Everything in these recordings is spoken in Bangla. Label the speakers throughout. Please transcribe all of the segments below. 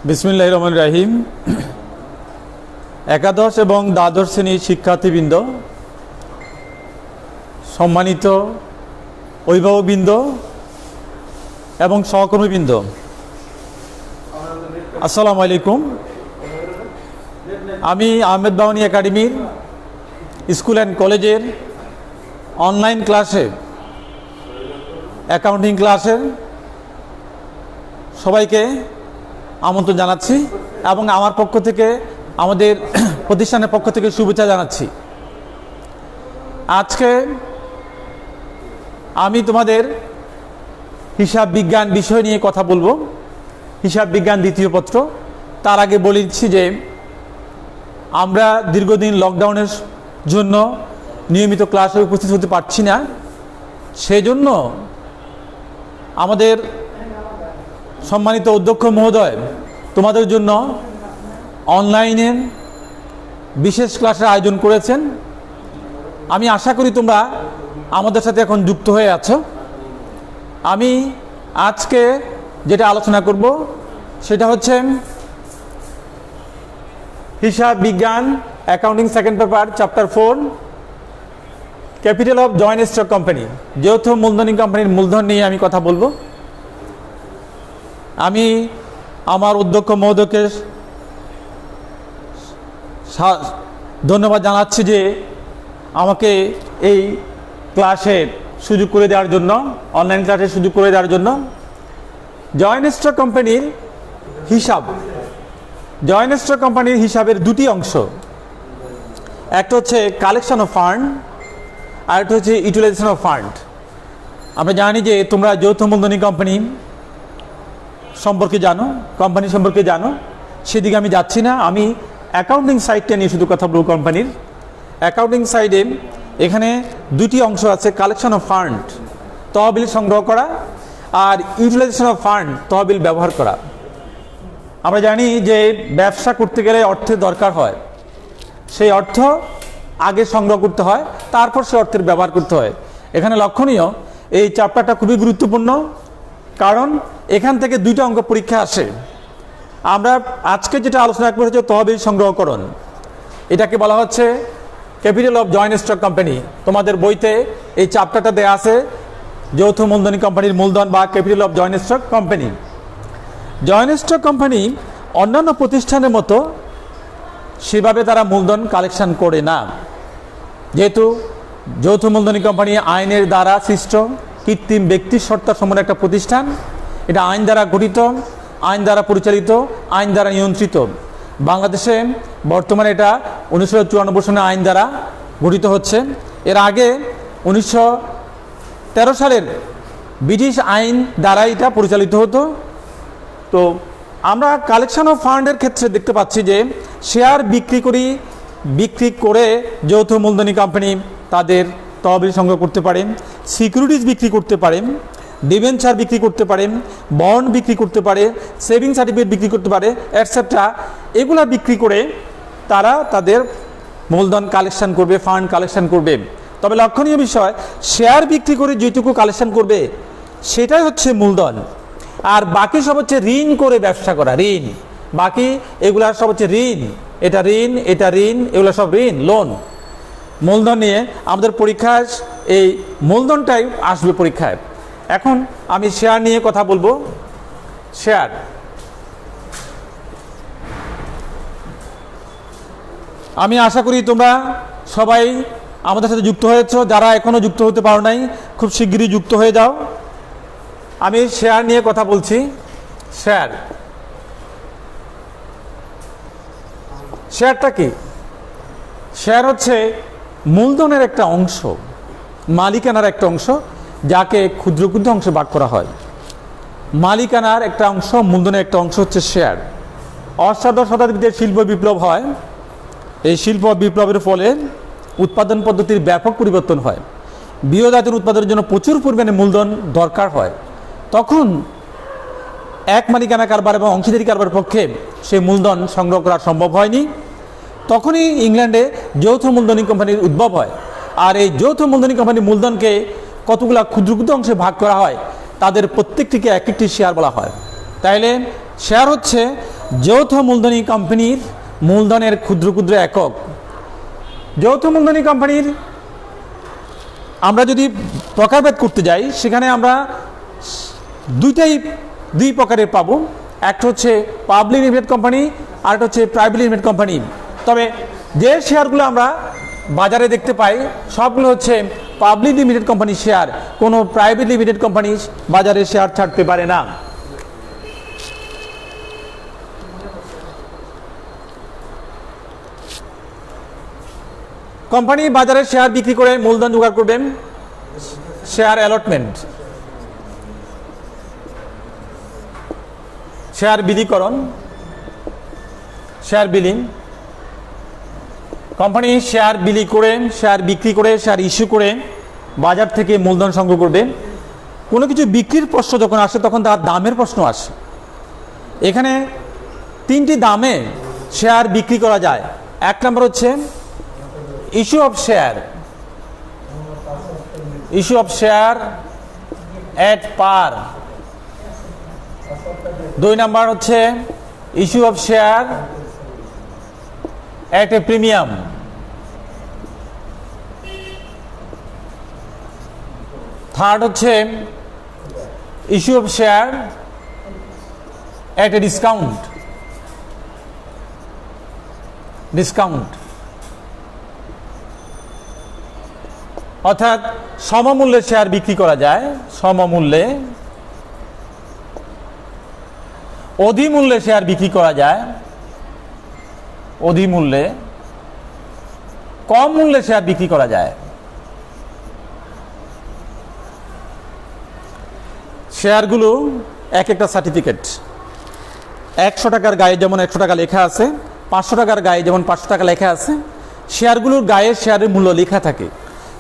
Speaker 1: বিসমিল্লাহির রহমানির রহিম। একাদশ এবং দ্বাদশ শ্রেণীর শিক্ষার্থীবৃন্দ, সম্মানিত অভিভাবকবৃন্দ এবং সহকর্মীবৃন্দ, আসসালামু আলাইকুম। আমি আহমেদ বাউনী একাডেমির স্কুল অ্যান্ড কলেজের অনলাইন ক্লাসে, অ্যাকাউন্টিং ক্লাসের সবাইকে আমন্ত্রণ জানাচ্ছি এবং আমার পক্ষ থেকে, আমাদের প্রতিষ্ঠানের পক্ষ থেকে শুভেচ্ছা জানাচ্ছি। আজকে আমি তোমাদের হিসাব বিজ্ঞান বিষয় নিয়ে কথা বলবো, হিসাব বিজ্ঞান দ্বিতীয় পত্র। তার আগে বলে দিচ্ছি যে আমরা দীর্ঘদিন লকডাউনের জন্য নিয়মিত ক্লাসে উপস্থিত হতে পারছি না। সেই জন্য আমাদের সম্মানিত অধ্যক্ষ মহোদয় তোমাদের জন্য অনলাইনে বিশেষ ক্লাসের আয়োজন করেছেন। আমি আশা করি তোমরা আমাদের সাথে এখন যুক্ত হয়ে আছো। আমি আজকে যেটা আলোচনা করব সেটা হচ্ছে হিসাব বিজ্ঞান accounting second paper chapter 4, capital of joint stock company, যৌথ মূলধনী কোম্পানির মূলধন নিয়ে আমি কথা বলবো। আমি আমার অধ্যক্ষ মহোদয়কে ধন্যবাদ জানাচ্ছি যে আমাকে এই ক্লাসে সুযোগ করে দেওয়ার জন্য, অনলাইন ক্লাসে সুযোগ করে দেওয়ার জন্য। জয়েন্ট স্টক কোম্পানির হিসাব, জয়েন্ট স্টক কোম্পানির হিসাবের দুটি অংশ, একটা হচ্ছে কালেকশন অফ ফান্ড আর একটা হচ্ছে ইউটিলাইজেশন অফ ফান্ড। আমরা জানি যে তোমরা যৌথ মূলধনী কোম্পানি সম্পর্কে জানো, কোম্পানি সম্পর্কে জানো, সেদিকে আমি যাচ্ছি না। আমি অ্যাকাউন্টিং সাইডটা নিয়ে শুধু কথা বলবো। কোম্পানির অ্যাকাউন্টিং সাইডে এখানে দুটি অংশ আছে, কালেকশন অফ ফান্ড, তহবিল সংগ্রহ করা, আর ইউটিলাইজেশন অফ ফান্ড, তহবিল ব্যবহার করা। আমরা জানি যে ব্যবসা করতে গেলে অর্থের দরকার হয়, সেই অর্থ আগে সংগ্রহ করতে হয়, তারপর সে অর্থের ব্যবহার করতে হয়। এখানে লক্ষণীয় এই চ্যাপ্টারটা খুবই গুরুত্বপূর্ণ, কারণ এখান থেকে দুইটা অঙ্ক পরীক্ষা আসে। আমরা আজকে যেটা আলোচনা করছি হচ্ছে তহবিল সংগ্রহকরণ। এটাকে বলা হচ্ছে capital of joint stock company. তোমাদের বইতে এই চ্যাপ্টারটা দেওয়া আছে, যৌথ মূলধনী কোম্পানির মূলধন বা capital of joint stock company. Joint stock company অন্যান্য প্রতিষ্ঠানের মতো সেভাবে তারা মূলধন কালেকশন করে না, যেহেতু যৌথ মূলধনী কোম্পানি আইনের দ্বারা সৃষ্ট কৃত্রিম ব্যক্তির সত্তা সম্পন্ন একটা প্রতিষ্ঠান। এটা আইন দ্বারা গঠিত, আইন দ্বারা পরিচালিত, আইন দ্বারা নিয়ন্ত্রিত। বাংলাদেশে বর্তমানে এটা 1994 সনে আইন দ্বারা গঠিত হচ্ছে। এর আগে 1913 সালের ব্রিটিশ আইন দ্বারা এটা পরিচালিত হতো। তো আমরা কালেকশন অফ ফান্ডের ক্ষেত্রে দেখতে পাচ্ছি যে শেয়ার বিক্রি করে যৌথ মূলধনী কোম্পানি তাদের তহবিল সংগ্রহ করতে পারে, সিকিউরিটিজ বিক্রি করতে পারে, ডিবেঞ্চার বিক্রি করতে পারে, বন্ড বিক্রি করতে পারে, সেভিং সার্টিফিকেট বিক্রি করতে পারে, এটসেট্রা। এগুলা বিক্রি করে তারা তাদের মূলধন কালেকশন করবে, ফান্ড কালেকশন করবে। তবে লক্ষণীয় বিষয়, শেয়ার বিক্রি করে যেটুকু কালেকশন করবে সেটাই হচ্ছে মূলধন, আর বাকি সব হচ্ছে ঋণ করে ব্যবসা করা, ঋণ। বাকি এগুলা সব হচ্ছে ঋণ, এটা ঋণ, এটা ঋণ, এগুলো সব ঋণ, লোন। মূলধন নিয়ে আমাদের পরীক্ষায় এই মূলধনটাই আসবে পরীক্ষায়। এখন আমি শেয়ার নিয়ে কথা বলবো। শেয়ার, আমি আশা করি তোমরা সবাই আমাদের সাথে যুক্ত হয়েছো। যারা এখনো যুক্ত হতে পারো নাই, খুব শিগগিরই যুক্ত হয়ে যাও। আমি শেয়ার নিয়ে কথা বলছি। শেয়ার, শেয়ারটা কি? শেয়ার হচ্ছে মূলধনের একটা অংশ, মালিকানার একটা অংশ, যাকে ক্ষুদ্র ক্ষুদ্র অংশে ভাগ করা হয়। মালিকানার একটা অংশ, মূলধনের একটা অংশ হচ্ছে শেয়ার। অষ্টাদশ শতাব্দীতে শিল্প বিপ্লব হয়। এই শিল্প বিপ্লবের ফলে উৎপাদন পদ্ধতির ব্যাপক পরিবর্তন হয়। বৃহদায়তন উৎপাদনের জন্য প্রচুর পরিমাণে মূলধন দরকার হয়। তখন এক মালিকানা কারবার এবং অংশীদারি কারবার পক্ষে সেই মূলধন সংগ্রহ করা সম্ভব হয়নি। তখনই ইংল্যান্ডে যৌথ মূলধনী কোম্পানির উদ্ভব হয়। আর এই যৌথ মূলধনী কোম্পানির মূলধনকে কতগুলো ক্ষুদ্র ক্ষুদ্র অংশে ভাগ করা হয়, তাদের প্রত্যেকটিকে এক একটি শেয়ার বলা হয়। তাইলে শেয়ার হচ্ছে যৌথ মূলধনী কোম্পানির মূলধনের ক্ষুদ্র ক্ষুদ্র একক। যৌথ মূলধনী কোম্পানির আমরা যদি প্রকারভেদ করতে যাই, সেখানে আমরা দুই প্রকারের পাবো। একটা হচ্ছে পাবলিক লিমিটেড কোম্পানি, আর একটা হচ্ছে প্রাইভেট লিমিটেড কোম্পানি। তবে যে শেয়ারগুলো আমরা বাজারে দেখতে পাই সবগুলো হচ্ছে পাবলিক লিমিটেড কোম্পানির শেয়ার। কোনো প্রাইভেট লিমিটেড কোম্পানি বাজারে শেয়ার ছাড়তে পারে না। কোম্পানি বাজারে শেয়ার বিক্রি করে মূলধন জোগাড় করবেন, শেয়ার অ্যালটমেন্ট, শেয়ার বিলিকরণ, শেয়ার বিলিং। কোম্পানি শেয়ার বিলি করে, শেয়ার বিক্রি করে, শেয়ার ইস্যু করে বাজার থেকে মূলধন সংগ্রহ করবে। কোনো কিছু বিক্রির প্রশ্ন যখন আসে তখন তার দামের প্রশ্ন আসে। এখানে তিনটি দামে শেয়ার বিক্রি করা যায়। এক নম্বর হচ্ছে issue of share, issue of share at par. দুই নাম্বার হচ্ছে issue of share at a premium. Third হচ্ছে issue of share at a discount. Discount অর্থাৎ সমমূল্যে শেয়ার বিক্রি করা যায়, সমমূল্যে। অধিমূল্যে শেয়ার বিক্রি করা যায়, অধিমূল্যে। কম মূল্যে শেয়ার বিক্রি করা যায়। শেয়ারগুলো এক একটা সার্টিফিকেট। 100 টাকার গায়ে যেমন 100 টাকা লেখা আছে, 500 টাকার গায়ে যেমন 500 টাকা লেখা আছে, শেয়ারগুলোর গায়ে শেয়ারের মূল্য লেখা থাকে।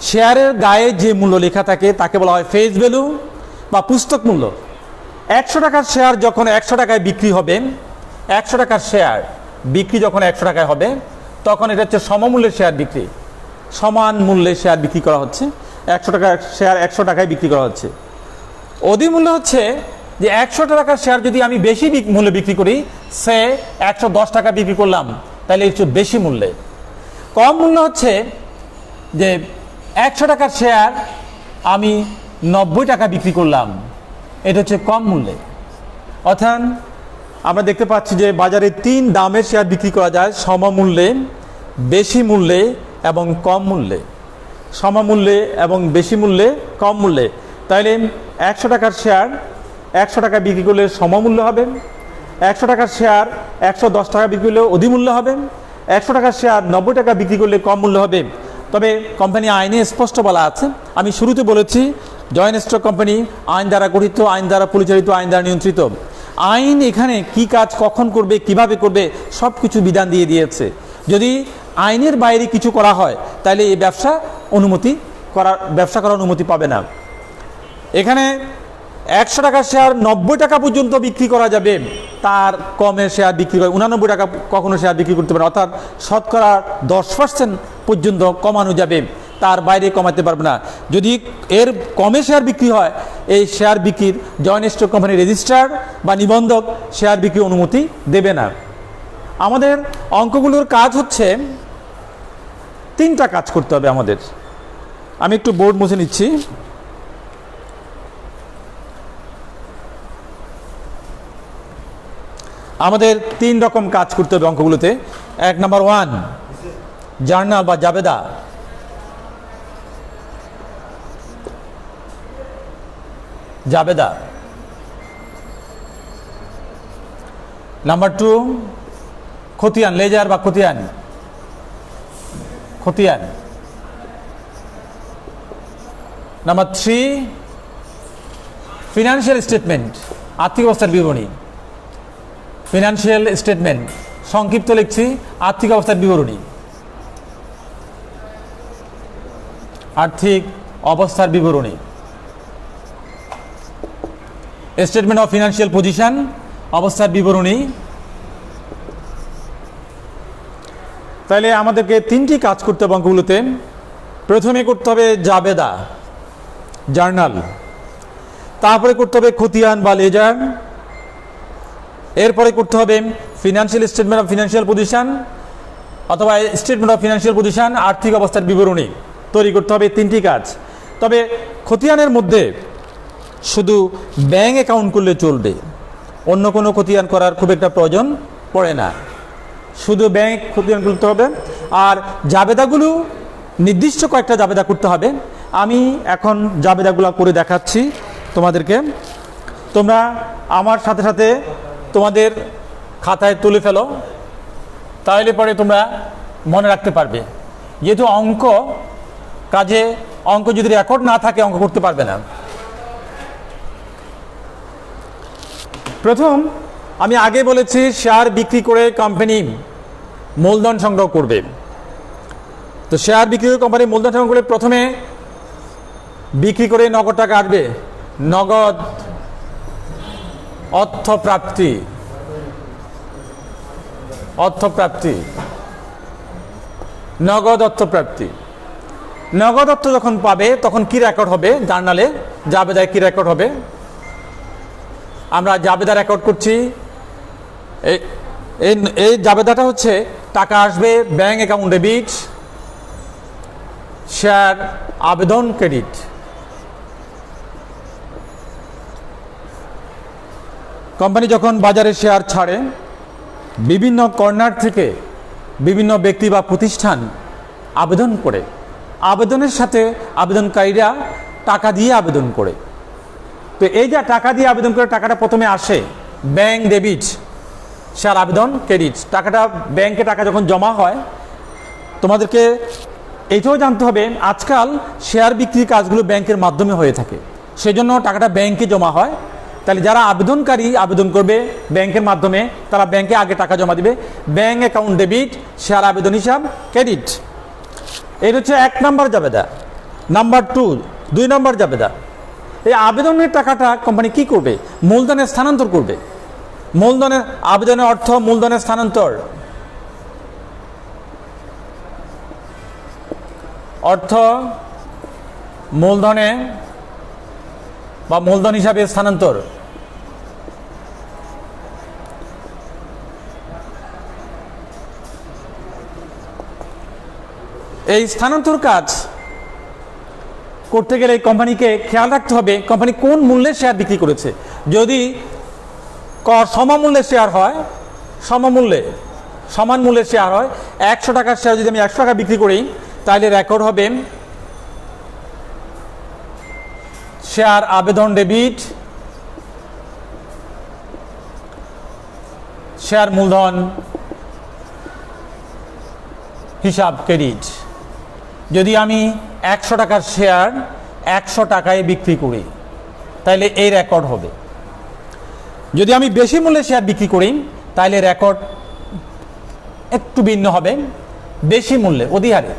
Speaker 1: শেয়ারের গায়ে যে মূল্য লেখা থাকে তাকে বলা হয় ফেস ভ্যালু বা পুস্তক মূল্য। 100 টাকার শেয়ার যখন 100 টাকায় বিক্রি হবে, 100 টাকার শেয়ার বিক্রি যখন 100 টাকায় হবে, তখন এটা হচ্ছে সমমূল্যের শেয়ার বিক্রি। সমান মূল্যে শেয়ার বিক্রি করা হচ্ছে। 100 টাকার শেয়ার 100 টাকায় বিক্রি করা হচ্ছে। অধিমূল্য হচ্ছে যে 100 টাকার শেয়ার যদি আমি বেশি মূল্যে বিক্রি করি, সে 110 টাকা বিক্রি করলাম, তাহলে একটু বেশি মূল্যে। কম মূল্য হচ্ছে যে 100 টাকার শেয়ার আমি 90 টাকা বিক্রি করলাম, এটা হচ্ছে কম মূল্যে। অর্থাৎ আমরা দেখতে পাচ্ছি যে বাজারে 3 দামের শেয়ার বিক্রি করা যায়: সমমূল্যে, বেশি মূল্যে এবং কম মূল্যে। সমমূল্যে এবং বেশি মূল্যে, কম মূল্যে। তাইলে 100 টাকার শেয়ার 100 টাকা বিক্রি করলে সমমূল্য হবে, 100 টাকার শেয়ার 110 টাকা বিক্রি করলে অধিমূল্য হবে, 100 টাকার শেয়ার 90 টাকা বিক্রি করলে কম মূল্য হবে। তবে কোম্পানি আইনে স্পষ্ট বলা আছে, আমি শুরুতে বলেছি জয়েন্ট স্টক কোম্পানি আইন দ্বারা গঠিত, আইন দ্বারা পরিচালিত, আইন দ্বারা নিয়ন্ত্রিত। আইন এখানে কি কাজ কখন করবে, কিভাবে করবে, সব কিছু বিধান দিয়ে দিয়েছে। যদি আইনের বাইরে কিছু করা হয় তাহলে এই ব্যবসা করার অনুমতি পাবে না। এখানে 100 টাকার শেয়ার 90 টাকা পর্যন্ত বিক্রি করা যাবে, তার কমে শেয়ার বিক্রি করে 89 টাকা কখনো শেয়ার বিক্রি করতে পারে। অর্থাৎ শতকরা 10% পর্যন্ত কমানো যাবে, তার বাইরে কমাতে পারবে না। যদি এর কমে শেয়ার বিক্রি হয়, এই শেয়ার বিক্রির জয়েন্ট স্টক কোম্পানির রেজিস্ট্রার বা নিবন্ধক শেয়ার বিক্রি অনুমতি দেবে না। আমাদের অঙ্কগুলোর কাজ হচ্ছে 3টা কাজ করতে হবে আমাদের। আমি একটু বোর্ড মুছে নিচ্ছি। আমাদের 3 রকম কাজ করতে হবে অঙ্কগুলোতে। 1 নাম্বার 1 জার্নাল বা জাবেদা। জাবেদা। নাম্বার 2 খতিয়ান, লেজার বা খতিয়ান। খতিয়ান। নাম্বার 3 ফিনান্সিয়াল স্টেটমেন্ট, আর্থিক অবস্থার বিবরণী। ফিনান্সিয়াল স্টেটমেন্ট সংক্ষিপ্ত লিখছি, আর্থিক অবস্থার বিবরণী। আর্থিক অবস্থার বিবরণী, স্টেটমেন্ট অফ ফিনান্সিয়াল পজিশন, অবস্থার বিবরণী। তাহলে আমাদেরকে 3টি কাজ করতে হবে অঙ্কগুলোতে। প্রথমে করতে হবে জাবেদা, জার্নাল। তারপরে করতে হবে খতিয়ান বা লেজার। এরপরে করতে হবে financial statement of financial position অথবা স্টেটমেন্ট অফ ফিনান্সিয়াল পজিশন, আর্থিক অবস্থার বিবরণী তৈরি করতে হবে। 3টি কাজ। তবে খতিয়ানের মধ্যে শুধু ব্যাংক অ্যাকাউন্ট করলে চলবে, অন্য কোনো খতিয়ান করার খুব একটা প্রয়োজন পড়ে না, শুধু ব্যাংক খতিয়ান করতে হবে। আর জাবেদাগুলো নির্দিষ্ট কয়েকটা জাবেদা করতে হবে। আমি এখন জাবেদাগুলো করে দেখাচ্ছি তোমাদেরকে, তোমরা আমার সাথে সাথে তোমাদের খাতায় তুলে ফেলো, তাহলে পরে তোমরা মনে রাখতে পারবে। যেহেতু অঙ্ক কাজে, অঙ্ক যদি রেকর্ড না থাকে অঙ্ক করতে পারবে না। প্রথম, আমি আগে বলেছি শেয়ার বিক্রি করে কোম্পানি মূলধন সংগ্রহ করবে। তো শেয়ার বিক্রি করে কোম্পানি মূলধন সংগ্রহ করে প্রথমে বিক্রি করে নগদ টাকা আসবে, নগদ অর্থপ্রাপ্তি। নগদ অর্থপ্রাপ্তি, নগদ অর্থ যখন পাবে তখন কি রেকর্ড হবে জার্নালে, জাবেদায় কি রেকর্ড হবে? আমরা জাবেদা রেকর্ড করছি। এই জাবেদাটা হচ্ছে টাকা আসবে ব্যাংক অ্যাকাউন্ট ডেবিট, শেয়ার আবেদন ক্রেডিট। কোম্পানি যখন বাজারে শেয়ার ছাড়ে, বিভিন্ন কর্নার থেকে বিভিন্ন ব্যক্তি বা প্রতিষ্ঠান আবেদন করে, আবেদনের সাথে আবেদনকারীরা টাকা দিয়ে আবেদন করে। তো এই যে টাকা দিয়ে আবেদন করে টাকাটা প্রথমে আসে ব্যাংক ডেবিট, শেয়ার আবেদন ক্রেডিট। টাকাটা ব্যাংকে টাকা যখন জমা হয়, তোমাদেরকে এইটাও জানতে হবে আজকাল শেয়ার বিক্রির কাজগুলো ব্যাংকের মাধ্যমে হয়ে থাকে, সেজন্য টাকাটা ব্যাংকে জমা হয়। তাহলে যারা আবেদনকারী আবেদন করবে ব্যাংকের মাধ্যমে, তারা ব্যাংকে আগে টাকা জমা দিবে, ব্যাংক অ্যাকাউন্ট ডেবিট, শেয়ার আবেদন হিসাব ক্রেডিট। এটা হচ্ছে 1 নম্বর জাবেদা। নাম্বার 2 নম্বর জাবেদা, এই আবেদনের টাকাটা কোম্পানি কি করবে? মূলধনে স্থানান্তর করবে। মূলধনের, আবেদনের অর্থ মূলধনের স্থানান্তর, অর্থ মূলধনে বা মূলধন হিসাবে স্থানান্তর। এই স্থানান্তর কাজ করতে গেলে কোম্পানিকে খেয়াল রাখতে হবে কোম্পানি কোন মূল্যে শেয়ার বিক্রি করেছে। যদি সমমূল্যের শেয়ার হয়, সমান মূল্যের শেয়ার হয়, 100 টাকার শেয়ার যদি আমি 100 টাকা বিক্রি করি, তাহলে রেকর্ড হবে শেয়ার আবেদন ডেবিট, শেয়ার মূলধন হিসাব ক্রেডিট। যদি আমি 100 টাকার শেয়ার 100 টাকায় বিক্রি করি, তাহলে এই রেকর্ড হবে। যদি আমি বেশি মূল্যে শেয়ার বিক্রি করি, তাহলে রেকর্ড একটু ভিন্ন হবে, বেশি মূল্যে, অধিহারে।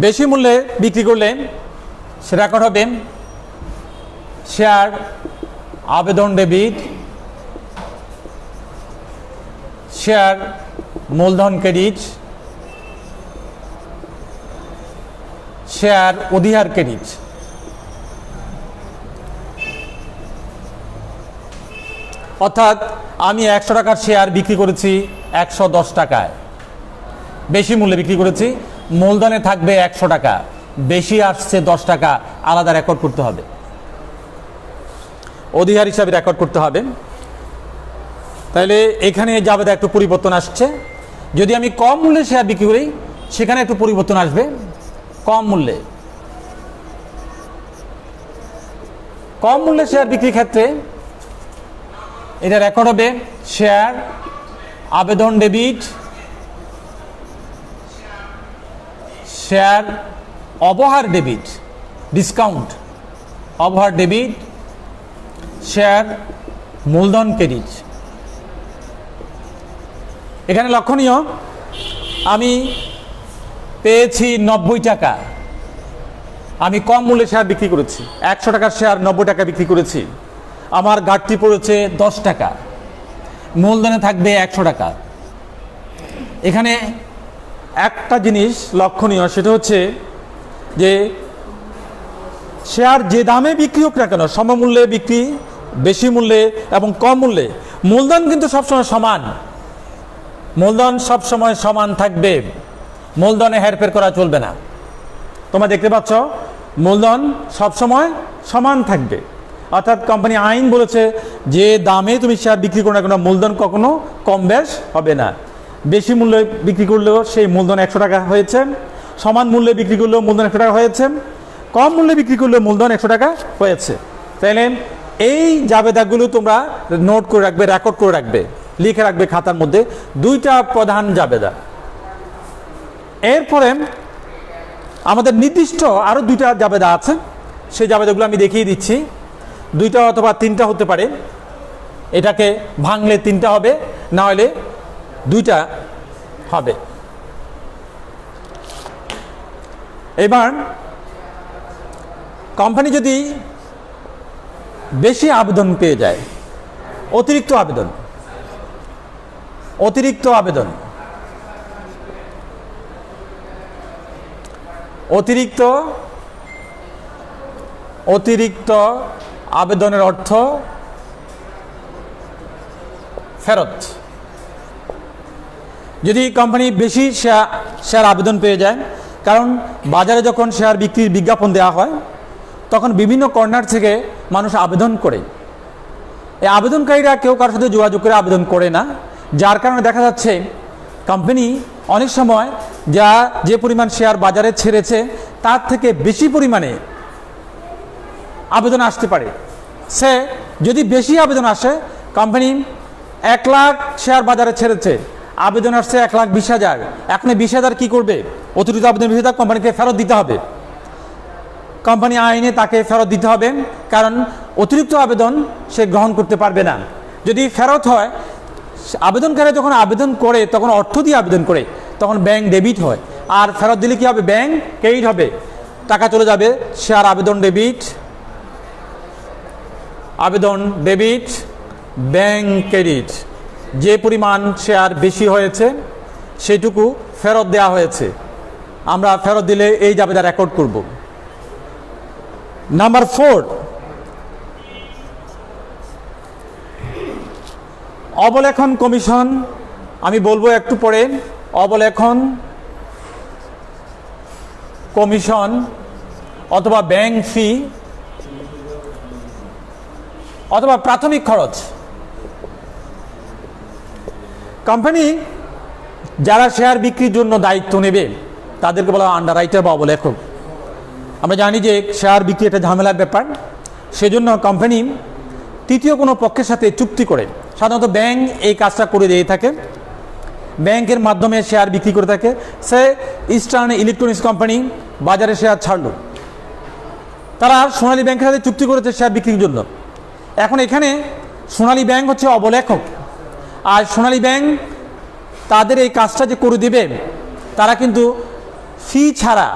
Speaker 1: বেশি মূল্যে বিক্রি করলে সে রেকর্ড হবে শেয়ার আবেদন ডেবিট, শেয়ার মূলধন ক্রেডিট, শেয়ার অধিহার ক্রেডিট। অর্থাৎ আমি 100 টাকার শেয়ার বিক্রি করেছি 110 টাকায়, বেশি মূল্যে বিক্রি করেছি, মূলধনে থাকবে 100 টাকা, বেশি আসছে 10 টাকা, আলাদা রেকর্ড করতে হবে, অধিহার হিসাবে রেকর্ড করতে হবে। তাহলে এখানে জাবেদা একটু পরিবর্তন আসছে। যদি আমি কম মূল্যে শেয়ার বিক্রি করি, সেখানে একটু পরিবর্তন আসবে, কম মূল্যে শেয়ার বিক্রির ক্ষেত্রে এটা রেকর্ড হবে শেয়ার আবেদন ডেবিট, শেয়ার অবহার ডেবিট, ডিসকাউন্ট অবহার ডেবিট, শেয়ার মূলধন ক্রেডিট। এখানে লক্ষণীয়, আমি পেয়েছি 90 টাকা, আমি কম মূল্যে শেয়ার বিক্রি করেছি, 100 টাকার শেয়ার 90 টাকা বিক্রি করেছি, আমার ঘাটতি পড়েছে 10 টাকা, মূলধনে থাকবে 100 টাকা। এখানে একটা জিনিস লক্ষণীয়, সেটা হচ্ছে যে শেয়ার যে দামে বিক্রি হোক না কেন, সমমূল্যে বিক্রি বেশি মূল্যে এবং কম মূল্যে, মূলধন কিন্তু সবসময় সমান, মূলধন সবসময় সমান থাকবে, মূলধনে হেরফের করা চলবে না। তোমরা দেখতে পাচ্ছ মূলধন সবসময় সমান থাকবে, অর্থাৎ কোম্পানি আইন বলেছে যে দামে তুমি শেয়ার বিক্রি করো না কেন মূলধন কখনো কম বেশ হবে না। বেশি মূল্যে বিক্রি করলেও সেই মূলধন 100 টাকা হয়েছে, সমান মূল্যে বিক্রি করলেও মূলধন 100 টাকা হয়েছে, কম মূল্যে বিক্রি করলেও মূলধন 100 টাকা হয়েছে। তাইলে এই জাবেদাগুলো তোমরা নোট করে রাখবে, রেকর্ড করে রাখবে, লিখে রাখবে খাতার মধ্যে, দুইটা প্রধান জাবেদা। এরপরে আমাদের নির্দিষ্ট আরও দুইটা জাবেদা আছে, সেই জাবেদাগুলো আমি দেখিয়ে দিচ্ছি। দুইটা অথবা তিনটা হতে পারে, এটাকে ভাঙলে তিনটা হবে, না হলে দুইটা হবে। এবার কোম্পানি যদি বেশি আবেদন পেয়ে যায়, অতিরিক্ত আবেদন, অতিরিক্ত আবেদন, অতিরিক্ত অতিরিক্ত আবেদনের অর্থ ফেরত। যদি কোম্পানি বেশি শেয়ার আবেদন পেয়ে যায়, কারণ বাজারে যখন শেয়ার বিক্রির বিজ্ঞাপন দেওয়া হয় তখন বিভিন্ন কর্নার থেকে মানুষ আবেদন করে, এই আবেদনকারীরা কেউ কারোর সাথে যোগাযোগ করে আবেদন করে না, যার কারণে দেখা যাচ্ছে কোম্পানি অনেক সময় যে পরিমাণ শেয়ার বাজারে ছেড়েছে তার থেকে বেশি পরিমাণে আবেদন আসতে পারে। সে যদি বেশি আবেদন আসে, কোম্পানি 1 লাখ শেয়ার বাজারে ছেড়েছে, আবেদন আসছে 1,20,000, এখন 20,000 কি করবে? অতিরিক্ত আবেদন 20,000 কোম্পানিকে ফেরত দিতে হবে, কোম্পানি আইনে তাকে ফেরত দিতে হবে, কারণ অতিরিক্ত আবেদন সে গ্রহণ করতে পারবে না। যদি ফেরত হয়, আবেদনকারী যখন আবেদন করে তখন অর্থ দিয়ে আবেদন করে, তখন ব্যাংক ডেবিট হয়, আর ফেরত দিলে কি হবে? ব্যাংক ক্রেডিট হবে, টাকা চলে যাবে। শেয়ার আবেদন ডেবিট, আবেদন ডেবিট, ব্যাংক ক্রেডিট। যে পরিমাণ শেয়ার বেশি হয়েছে সেটুকু ফেরত দেওয়া হয়েছে, আমরা ফেরত দিলে এই জাবেদা রেকর্ড করব। নাম্বার 4, অবলেখন কমিশন। আমি বলবো একটু পরে, অবলেখন কমিশন অথবা ব্যাংক ফি অথবা প্রাথমিক খরচ। কোম্পানি যারা শেয়ার বিক্রির জন্য দায়িত্ব নেবে তাদেরকে বলা হয় আন্ডাররাইটার বা অবলেখক। আমরা জানি যে শেয়ার বিক্রি একটা ঝামেলার ব্যাপার, সেজন্য কোম্পানি তৃতীয় কোনো পক্ষের সাথে চুক্তি করে, সাধারণত ব্যাংক এই কাজটা করে দিয়ে থাকে, ব্যাংকের মাধ্যমে শেয়ার বিক্রি করে থাকে। সে ইস্টার্ন ইলেকট্রনিক্স কোম্পানি বাজারে শেয়ার ছাড়লো, তারা সোনালী ব্যাংকের সাথে চুক্তি করেছে শেয়ার বিক্রির জন্য। এখন এখানে সোনালী ব্যাংক হচ্ছে অবলেখক, আর সোনালী ব্যাংক তাদের এই কাজটা যে করে দেবে, তারা কিন্তু ফি ছাড়া,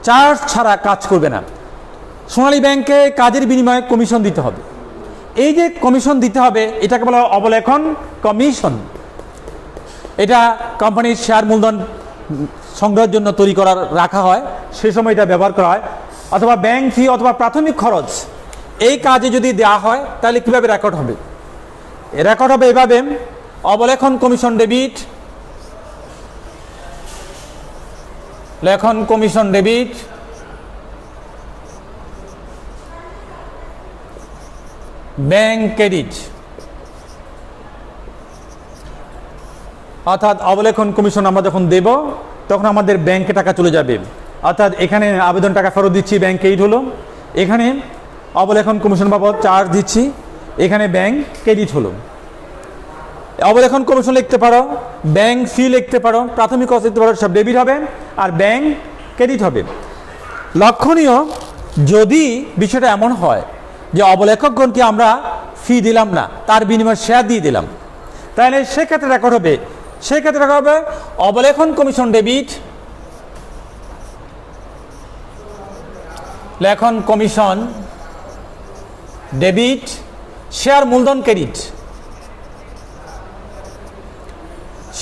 Speaker 1: চার্জ ছাড়া কাজ করবে না। সোনালী ব্যাংকে কাজের বিনিময়ে কমিশন দিতে হবে। এই যে কমিশন দিতে হবে, এটাকে বলা হয় অবলেখন কমিশন। এটা কোম্পানির শেয়ার মূলধন সংগ্রহের জন্য তৈরি করার রাখা হয়, সে সময় এটা ব্যবহার করা হয়। অথবা ব্যাংক ফি অথবা প্রাথমিক খরচ, এই কাজে যদি দেওয়া হয় তাহলে কিভাবে রেকর্ড হবে? রেকর্ড হবে এভাবে: অবলেখন কমিশন ডেবিট, লেখন কমিশন ডেবিট, ব্যাংক ক্রেডিট। অর্থাৎ অবলেখন কমিশন আমরা যখন দেব তখন আমাদের ব্যাংকে টাকা চলে যাবে, অর্থাৎ এখানে আবেদন টাকা ফেরত দিচ্ছি, ব্যাংক ক্রেডিট হলো, এখানে অবলেখন কমিশন বাবদ চার্জ দিচ্ছি, এখানে ব্যাংক ক্রেডিট হলো। অবলেখন কমিশন লিখতে পারো, ব্যাংক ফি লিখতে পারো, প্রাথমিক খরচ লিখতে পারো, সব ডেবিট হবে আর ব্যাংক ক্রেডিট হবে। লক্ষণীয়, যদি বিষয়টা এমন হয় যে অবলেখকগণকে আমরা ফি দিলাম না, তার বিনিময়ে শেয়ার দিয়ে দিলাম, তাহলে সেক্ষেত্রে রেকর্ড হবে, সেক্ষেত্রে রেকর্ড হবে অবলেখন কমিশন ডেবিট, লেখন কমিশন ডেবিট, শেয়ার মূলধন ক্রেডিট।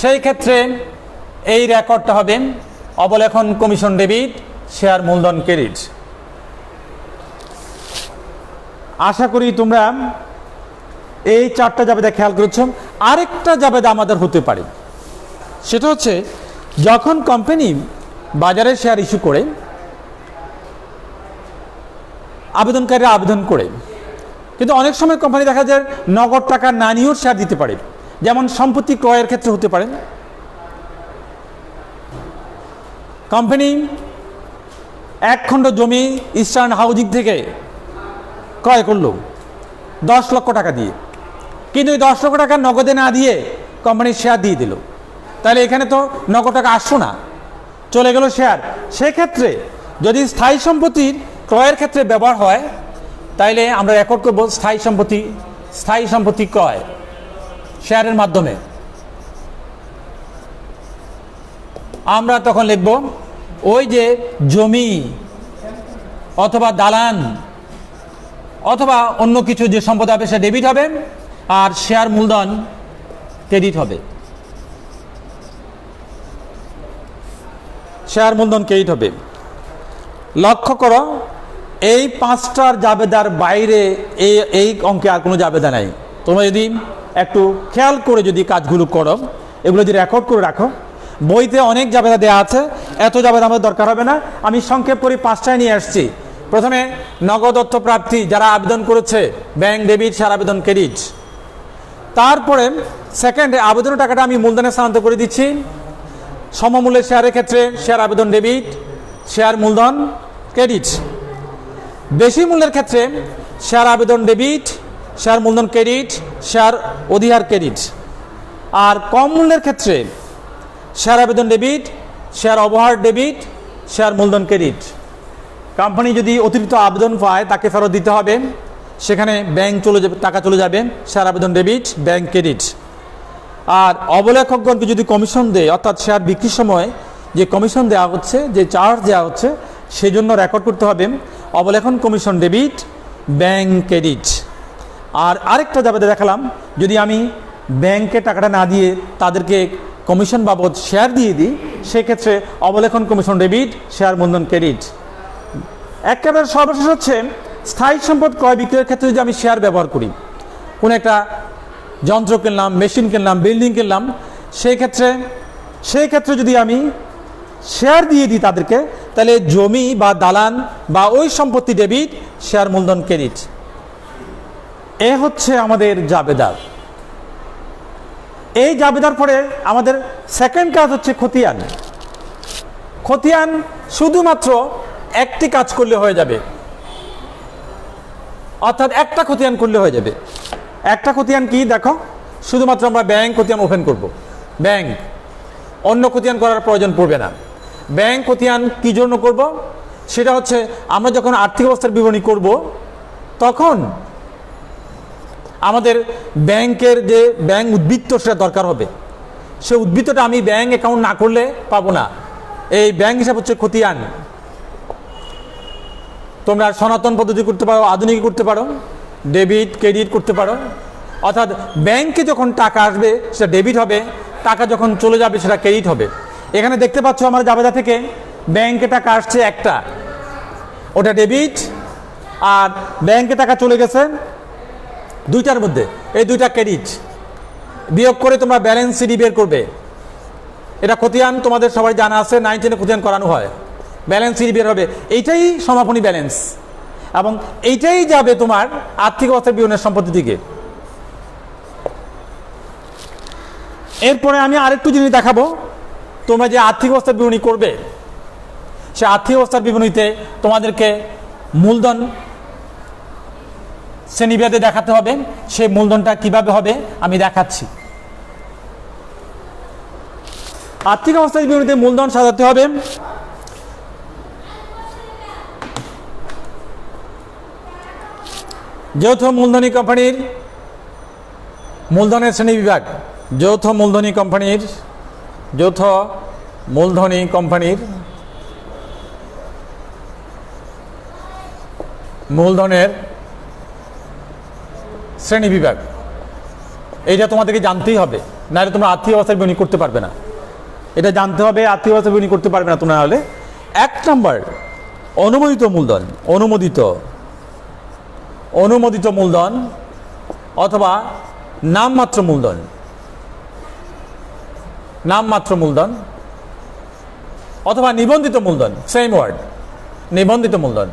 Speaker 1: সেই ক্ষেত্রে এই রেকর্ডটা হবে অবলেখন কমিশন ডেবিট, শেয়ার মূলধন ক্রেডিট। আশা করি তোমরা এই 4টা জাবেদা খেয়াল করেছ। আরেকটা জাবেদা আমাদের হতে পারে, সেটা হচ্ছে যখন কোম্পানি বাজারে শেয়ার ইস্যু করে, আবেদনকারীরা আবেদন করে, কিন্তু অনেক সময় কোম্পানি দেখা যায় নগদ টাকা না নিয়েও শেয়ার দিতে পারে। যেমন সম্পত্তি ক্রয়ের ক্ষেত্রে হতে পারে। কোম্পানি 1 খণ্ড জমি ইস্টার্ন হাউজিং থেকে ক্রয় করলো 10 লক্ষ টাকা দিয়ে, কিন্তু এই 10 লক্ষ টাকা নগদে না দিয়ে কোম্পানির শেয়ার দিয়ে দিল, তাহলে এখানে তো নগদ টাকা আসলো না, চলে গেল শেয়ার। সেক্ষেত্রে যদি স্থায়ী সম্পত্তির ক্রয়ের ক্ষেত্রে ব্যবহার হয়, তাইলে আমরা রেকর্ড করব স্থায়ী সম্পত্তি ক্রয় শেয়ারের মাধ্যমে। আমরা তখন লিখব ওই যে জমি অথবা দালান অথবা অন্য কিছু যে সম্পদ হবে সে ডেবিট হবে, আর শেয়ার মূলধন ক্রেডিট হবে। শেয়ার মূলধন ক্রেডিট হবে। লক্ষ্য করো, এই 5টার জাবেদার বাইরে এই অঙ্কে আর কোনো জাবেদা নাই। তোমরা যদি একটু খেয়াল করে যদি কাজগুলো করো, এগুলো যদি রেকর্ড করে রাখো, বইতে অনেক জাবেদা দেওয়া আছে, এত জাবেদা আমাদের দরকার হবে না। আমি সংক্ষেপ করে 5টায় নিয়ে আসছি। প্রথমে নগদ অর্থ প্রাপ্তি, যারা আবেদন করেছে ব্যাংক ডেবিট, শেয়ার আবেদন ক্রেডিট। তারপরে সেকেন্ডে আবেদনের টাকাটা আমি মূলধনে স্থানান্তর করে দিচ্ছি। সমমূল্যের শেয়ারের ক্ষেত্রে শেয়ার আবেদন ডেবিট, শেয়ার মূলধন ক্রেডিট। বেশি মূল্যের ক্ষেত্রে শেয়ার আবেদন ডেবিট, শেয়ার মূলধন ক্রেডিট, শেয়ার অধিহার ক্রেডিট। আর কম মূল্যের ক্ষেত্রে শেয়ার আবেদন ডেবিট, শেয়ার অবহার ডেবিট, শেয়ার মূলধন ক্রেডিট। কোম্পানি যদি অতিরিক্ত আবেদন পায় তাকে ফেরত দিতে হবে, সেখানে ব্যাংক চলে যাবে, টাকা চলে যাবে, শেয়ার আবেদন ডেবিট, ব্যাংক ক্রেডিট। আর অবলেখকগণকে যদি কমিশন দেয়, অর্থাৎ শেয়ার বিক্রির সময় যে কমিশন দেওয়া হচ্ছে, যে চার্জ দেওয়া হচ্ছে, সেজন্য রেকর্ড করতে হবে অবলেখন কমিশন ডেবিট, ব্যাংক ক্রেডিট। আর আরেকটা জাবেদা দেখালাম, যদি আমি ব্যাংকে টাকাটা না দিয়ে তাদেরকে কমিশন বাবদ শেয়ার দিয়ে দিই, সেক্ষেত্রে অবলেখন কমিশন ডেবিট, শেয়ার মূলধন ক্রেডিট। একেবারে সর্বশেষ হচ্ছে স্থায়ী সম্পদ ক্রয় বিক্রয়ের ক্ষেত্রে যদি আমি শেয়ার ব্যবহার করি, কোনো একটা যন্ত্র কিনলাম, মেশিন কিনলাম, বিল্ডিং কিনলাম, সেই ক্ষেত্রে যদি আমি শেয়ার দিয়ে দিই তাদেরকে, তাহলে জমি বা দালান বা ওই সম্পত্তি ডেবিট, শেয়ার মূলধন ক্রেডিট। এ হচ্ছে আমাদের জাবেদা। এই জাবেদার পরে আমাদের সেকেন্ড কাজ হচ্ছে খতিয়ান। খতিয়ান শুধুমাত্র একটি কাজ করলে হয়ে যাবে, অর্থাৎ একটা খতিয়ান করলে হয়ে যাবে। একটা খতিয়ান কি দেখো, শুধুমাত্র আমরা ব্যাংক খতিয়ান ওপেন করব, ব্যাংক, অন্য খতিয়ান করার প্রয়োজন পড়বে না। ব্যাংক খতিয়ান কি জন্য করব, সেটা হচ্ছে আমরা যখন আর্থিক অবস্থার বিবরণী করব, তখন আমাদের ব্যাংকের যে ব্যাংক উদ্বৃত্ত সেটা দরকার হবে। সে উদ্বৃত্তটা আমি ব্যাংক অ্যাকাউন্ট না করলে পাবো না। এই ব্যাংক হিসাব হচ্ছে খতিয়ান। তোমরা সনাতন পদ্ধতি করতে পারো, আধুনিক করতে পারো, ডেবিট ক্রেডিট করতে পারো। অর্থাৎ ব্যাংকে যখন টাকা আসবে সেটা ডেবিট হবে, টাকা যখন চলে যাবে সেটা ক্রেডিট হবে। এখানে দেখতে পাচ্ছ আমার জাবেদা থেকে ব্যাংকে টাকা আসছে একটা, ওটা ডেবিট, আর ব্যাংকে টাকা চলে গেছে দুইটার মধ্যে, এই দুইটা ক্রেডিট। বিয়োগ করে তোমরা ব্যালেন্স সিডি বের করবে। এটা খতিয়ান তোমাদের সবাই জানা আছে, 9 10-এ খতিয়ান করানো হয়। ব্যালেন্স সিডি বের হবে, এইটাই সমাপনী ব্যালেন্স, এবং এইটাই যাবে তোমার আর্থিক অবস্থার বিবরণের সম্পত্তি দিকে। এরপরে আমি আরেকটু জিনিস দেখাবো, তোমরা যে আর্থিক অবস্থার বিবরণী করবে, সে আর্থিক অবস্থার বিবরণীতে তোমাদেরকে মূলধন শ্রেণীভেদে দেখাতে হবে। সেই মূলধনটা কিভাবে হবে আমি দেখাচ্ছি। আর্থিক অবস্থার বিবরণীতে মূলধন সাজাতে হবে যৌথ মূলধনী কোম্পানির মূলধনের শ্রেণী বিভাগ। যৌথ মূলধনী কোম্পানির মূলধনের শ্রেণী বিভাগ, এইটা তোমাদেরকে জানতেই হবে, নাহলে তোমরা আর্থিক অবস্থার বিবরণী করতে পারবে না। এটা জানতে হবে, আর্থিক অবস্থার বিবরণী করতে পারবে না তোমরা। হলে 1 নম্বর অনুমোদিত মূলধন, অনুমোদিত অনুমোদিত মূলধন অথবা নামমাত্র মূলধন, নামমাত্র মূলধন অথবা নিবন্ধিত মূলধন, সেম ওয়ার্ড, নিবন্ধিত মূলধন।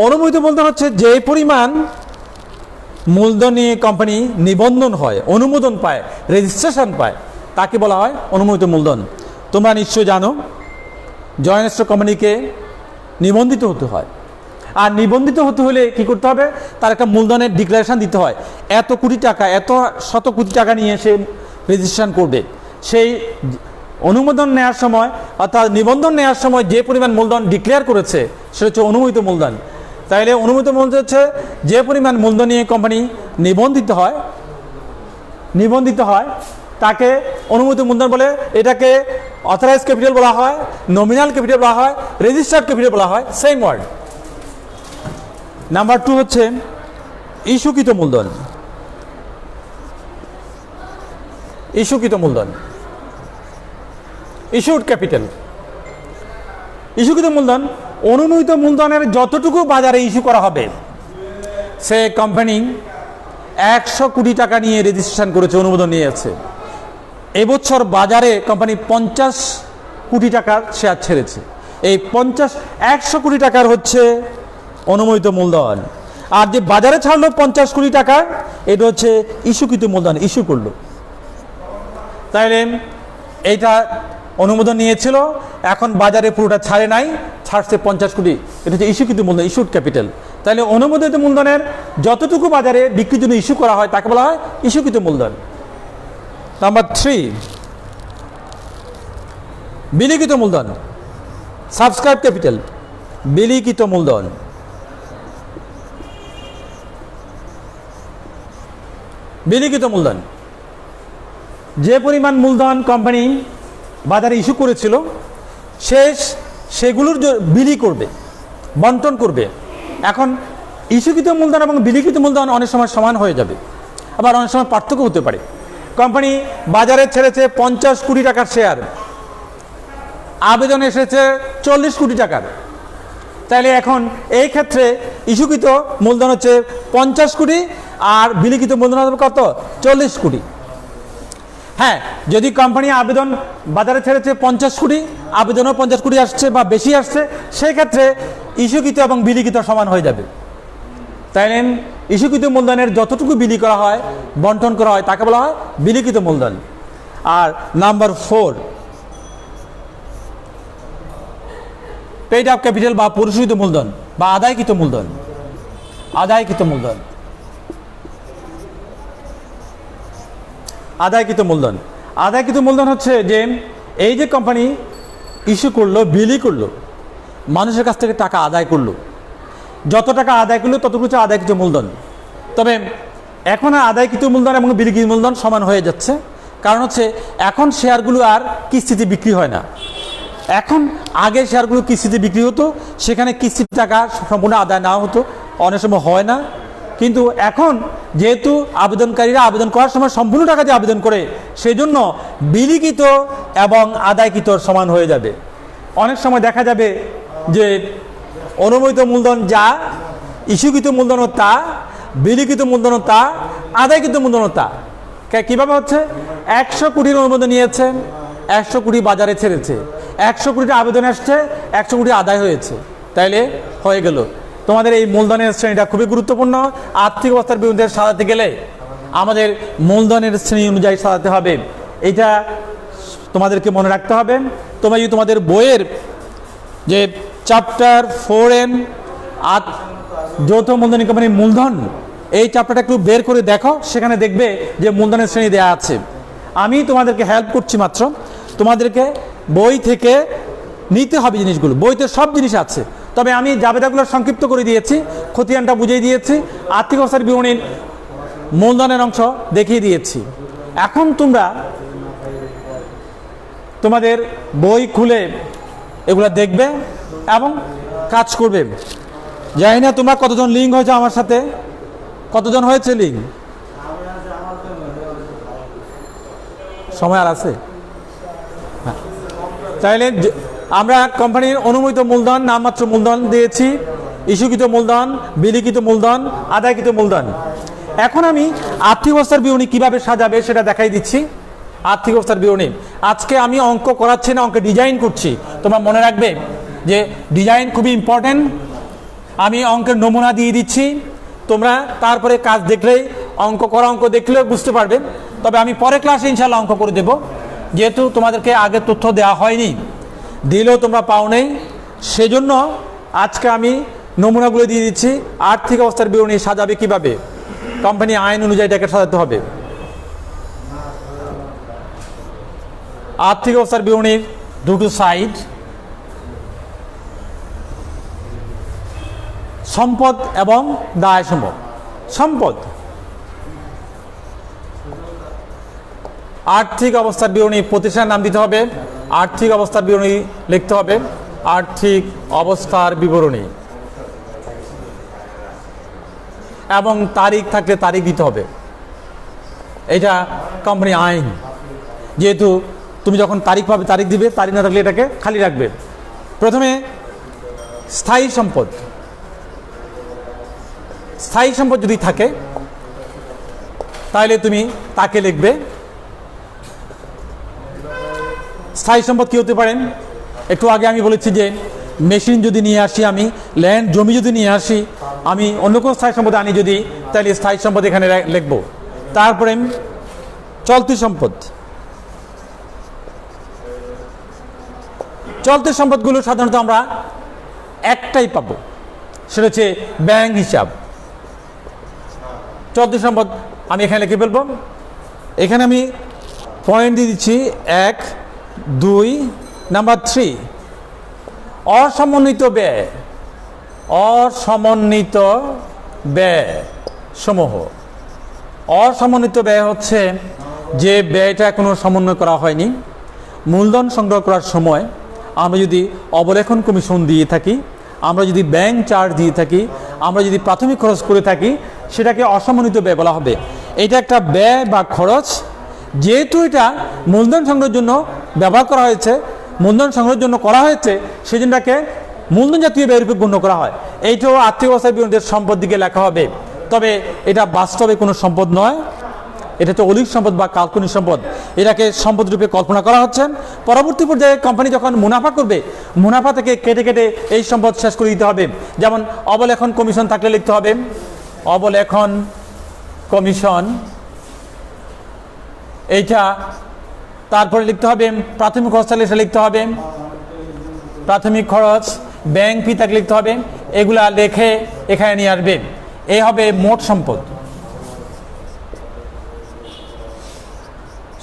Speaker 1: অনুমোদিত মূলধন হচ্ছে যে পরিমাণ মূলধন নিয়ে কোম্পানি নিবন্ধন হয়, অনুমোদন পায়, রেজিস্ট্রেশন পায়, তাকে বলা হয় অনুমোদিত মূলধন। তোমরা নিশ্চয় জানো জয়েন্ট স্টক কোম্পানিকে নিবন্ধিত হতে হয়, আর নিবন্ধিত হতে হলে কি করতে হবে, তার একটা মূলধনের ডিক্লারেশন দিতে হয়। এত কোটি টাকা, এত শত কোটি টাকা নিয়ে সে রেজিস্ট্রেশন করবে। সেই অনুমোদন নেওয়ার সময় অর্থাৎ নিবন্ধন নেওয়ার সময় যে পরিমাণ মূলধন ডিক্লেয়ার করেছে সেটা হচ্ছে অনুমোদিত মূলধন। তাইলে অনুমোদিত মূলধন হচ্ছে যে পরিমাণ মূলধন নিয়ে কোম্পানি নিবন্ধিত হয় তাকে অনুমোদিত মূলধন বলে। এটাকে অথরাইজ ক্যাপিটাল বলা হয়, নমিনাল ক্যাপিটাল বলা হয়, রেজিস্টার্ড ক্যাপিটাল বলা হয়, সেম ওয়ার্ড। নাম্বার 2 হচ্ছে ইস্যুকৃত মূলধন। ইস্যুকৃত মূলধন, ইস্যুড ক্যাপিটাল। ইস্যুকৃত মূলধন অনুমোদিত মূলধনের যতটুকু বাজারে ইস্যু করা হবে। সে কোম্পানি 100 কোটি টাকা নিয়ে রেজিস্ট্রেশন করেছে, অনুমোদন নিয়েছে। এবছর বাজারে কোম্পানি 50 কোটি টাকার শেয়ার ছেড়েছে। এই 100 কোটি টাকার হচ্ছে অনুমোদিত মূলধন। আর যে বাজারে ছাড়লো 50 কোটি টাকার, এটা হচ্ছে ইস্যুকৃত মূলধন, ইস্যু করলো। তাইলে এইটা অনুমোদন নিয়েছিল, এখন বাজারে পুরোটা ছাড়ে নাই, ছাড়ছে 50 কোটি, এটা হচ্ছে ইস্যুকৃত মূলধন, ইস্যুড ক্যাপিটাল। তাহলে অনুমোদিত মূলধনের যতটুকু বাজারে বিক্রির জন্য ইস্যু করা হয় তাকে বলা হয় ইস্যুকৃত মূলধন। নাম্বার 3 বিলিখিত মূলধন, সাবস্ক্রাইব ক্যাপিটাল। বিলিখিত মূলধন, বিলিখিত মূলধন যে পরিমাণ মূলধন কোম্পানি বাজারে ইস্যু করেছিল সেগুলোর বিলি করবে, বন্টন করবে। এখন ইস্যুকৃত মূলধন এবং বিলিখিত মূলধন অনেক সময় সমান হয়ে যাবে, আবার অনেক সময় পার্থক্য হতে পারে। কোম্পানি বাজারে ছেড়েছে 50 কোটি টাকার শেয়ার, আবেদন এসেছে 40 কোটি টাকার। তাইলে এখন এই ক্ষেত্রে ইস্যুকৃত মূলধন হচ্ছে 50 কোটি আর বিলিখিত মূলধন হবে কত, 40 কোটি। হ্যাঁ, যদি কোম্পানি আবেদন বাজারে ছেড়েছে 50 কোটি, আবেদনও 50 কোটি আসছে বা বেশি আসছে, সেই ক্ষেত্রে ইস্যুকৃত এবং বিলিখিত সমান হয়ে যাবে। তাইলে ইস্যুকৃত মূলধনের যতটুকু বিলি করা হয়, বন্টন করা হয়, তাকে বলা হয় বিলিখিত মূলধন। আর নাম্বার 4 পেইড আপ ক্যাপিটাল বা পরিশোধিত মূলধন বা আদায়কৃত মূলধন। আদায়কৃত মূলধন, আদায়কৃত মূলধন। আদায়কৃত মূলধন হচ্ছে যে এই যে কোম্পানি ইস্যু করলো, বিলি করলো, মানুষের কাছ থেকে টাকা আদায় করলো, যত টাকা আদায় করলো ততটুকু হচ্ছে আদায়কৃত মূলধন। তবে এখন আদায়কৃত মূলধন এবং বিলিখিত মূলধন সমান হয়ে যাচ্ছে, কারণ হচ্ছে এখন শেয়ারগুলো আর কিস্তিতে বিক্রি হয় না। এখন আগে শেয়ারগুলো কিস্তিতে বিক্রি হতো, সেখানে কিস্তির টাকা সম্পূর্ণ আদায় না হতো, অনেক সময় হয় না। কিন্তু এখন যেহেতু আবেদনকারীরা আবেদন করার সময় সম্পূর্ণ টাকা দিয়ে আবেদন করে, সেজন্য বিলিখিত এবং আদায়কৃত সমান হয়ে যাবে। অনেক সময় দেখা যাবে যে অনুমোদিত মূলধন যা, ইস্যুকৃত মূলধনও তা, বিলিখিত মূলধনও তা, আদায়কৃত মূলধনও তা। কীভাবে হচ্ছে, 100 কোটির অনুমোদন নিয়েছে, 100 কোটি বাজারে ছেড়েছে, 100 কোটির আবেদন আসছে, 100 কোটি আদায় হয়েছে, তাইলে হয়ে গেল। তোমাদের এই মূলধনের শ্রেণীটা খুবই গুরুত্বপূর্ণ। আর্থিক অবস্থার বিরুদ্ধে সাজাতে গেলে আমাদের মূলধনের শ্রেণী অনুযায়ী সাজাতে হবে, এটা তোমাদেরকে মনে রাখতে হবে। তোমরা যদি তোমাদের বইয়ের যে চ্যাপ্টার 4M যৌথ মূলধনী কোম্পানির মূলধন, এই চ্যাপ্টারটা একটু বের করে দেখো, সেখানে দেখবে যে মূলধনের শ্রেণী দেওয়া আছে। আমি তোমাদেরকে হেল্প করছি মাত্র, তোমাদেরকে বই থেকে নিতে হবে জিনিসগুলো। বইতে সব জিনিস আছে, তবে আমি জাবেদাগুলো সংক্ষিপ্ত করে দিয়েছি, খতিয়ানটা বুঝিয়ে দিয়েছি, আর্থিক অবস্থার বিবরণীর মূলধনের অংশ দেখিয়ে দিয়েছি। এখন তোমরা তোমাদের বই খুলে এগুলো দেখবে এবং কাজ করবে। জানি না তোমরা কতজন লিঙ্ক হয়েছে আমার সাথে, কতজন হয়েছে লিঙ্ক? সময় আর আছে? হ্যাঁ, তাইলে আমরা কোম্পানির অনুমোদিত মূলধন, নামমাত্র মূলধন দিয়েছি, ইস্যুকৃত মূলধন, বিলিখিত মূলধন, আদায়কৃত মূলধন। এখন আমি আর্থিক অবস্থার বিবরণী কিভাবে সাজাবে সেটা দেখাই দিচ্ছি। আর্থিক অবস্থার বিবরণী আজকে আমি অঙ্ক করাচ্ছি না, অঙ্ক ডিজাইন করছি। তোমরা মনে রাখবে যে ডিজাইন খুবই ইম্পর্টেন্ট। আমি অঙ্কের নমুনা দিয়ে দিচ্ছি, তোমরা তারপরে কাজ দেখলেই অঙ্ক করা, অঙ্ক দেখলেও বুঝতে পারবে। তবে আমি পরে ক্লাসে ইনশাল্লাহ অঙ্ক করে দেব, যেহেতু তোমাদেরকে আগে তথ্য দেওয়া হয়নি, দিলেও তোমরা পাও নেই, সেজন্য আজকে আমি নমুনাগুলো দিয়ে দিচ্ছি। আর্থিক অবস্থার বিবরণী সাজাবে কিভাবে, কোম্পানি আইন অনুযায়ী এটাকে সাজাতে হবে। আর্থিক অবস্থার বিবরণীর দুটো সাইড, সম্পদ এবং দায় সম্পদ। সম্পদ, আর্থিক অবস্থার বিবরণী, প্রতিষ্ঠানের নাম দিতে হবে, আর্থিক অবস্থার বিবরণী লিখতে হবে, আর্থিক অবস্থার বিবরণী, এবং তারিখ থাকলে তারিখ দিতে হবে। এটা কোম্পানি আইন, যেহেতু তুমি যখন তারিখ পাবে তারিখ দিবে, তারিখ না থাকলে এটাকে খালি রাখবে। প্রথমে স্থায়ী সম্পদ। স্থায়ী সম্পদ যদি থাকে তাহলে তুমি তাকে লিখবে। স্থায়ী সম্পদ কি হতে পারেন, একটু আগে আমি বলেছি যে মেশিন যদি নিয়ে আসি, আমি ল্যান্ড জমি যদি নিয়ে আসি, আমি অন্য কোনো স্থায়ী সম্পদ আনি যদি, তাহলে স্থায়ী সম্পদ এখানে লিখব। তারপরে চলতি সম্পদ। চলতি সম্পদগুলো সাধারণত আমরা একটাই পাবো, সেটা হচ্ছে ব্যাংক হিসাব। চলতি সম্পদ আমি এখানে লিখে ফেলবো। এখানে আমি পয়েন্ট দিয়ে দিচ্ছি 1, 2, নাম্বার 3, অসমন্বিত ব্যয়। অসমন্বিত ব্যয় সমূহ। অসমন্বিত ব্যয় হচ্ছে যে ব্যয়টা কোনো সমন্বয় করা হয়নি। মূলধন সংগ্রহ করার সময় আমরা যদি অবলেখন কমিশন দিয়ে থাকি, আমরা যদি ব্যাংক চার্জ দিয়ে থাকি, আমরা যদি প্রাথমিক খরচ করে থাকি, সেটাকে অসমন্বিত ব্যয় বলা হবে। এটা একটা ব্যয় বা খরচ, যেহেতু এটা মূলধন সংগ্রহের জন্য ব্যবহার করা হয়েছে, মূলধন সংগ্রহের জন্য করা হয়েছে, সেই জন্যটাকে মূলধন জাতীয় ব্যয়ের রূপে গণ্য করা হয়। এইটাও আর্থিক অবস্থার বিবরণীতে সম্পদ দিকে লেখা হবে, তবে এটা বাস্তবে কোনো সম্পদ নয়, এটা হচ্ছে অলিক সম্পদ বা কাল্পনিক সম্পদ। এটাকে সম্পদ রূপে কল্পনা করা হচ্ছে। পরবর্তী পর্যায়ে কোম্পানি যখন মুনাফা করবে, মুনাফা থেকে কেটে কেটে এই সম্পদ শেষ করে দিতে হবে। যেমন অবলেখন কমিশন থাকলে লিখতে হবে অবলেখন কমিশন, এইটা। তারপরে লিখতে হবে প্রাথমিক খরচ থাকলে সেটা লিখতে হবে প্রাথমিক খরচ, ব্যাংক ফি থাকলে লিখতে হবে, এগুলা লেখে এখানে নিয়ে আসবে। এই হবে মোট সম্পদ।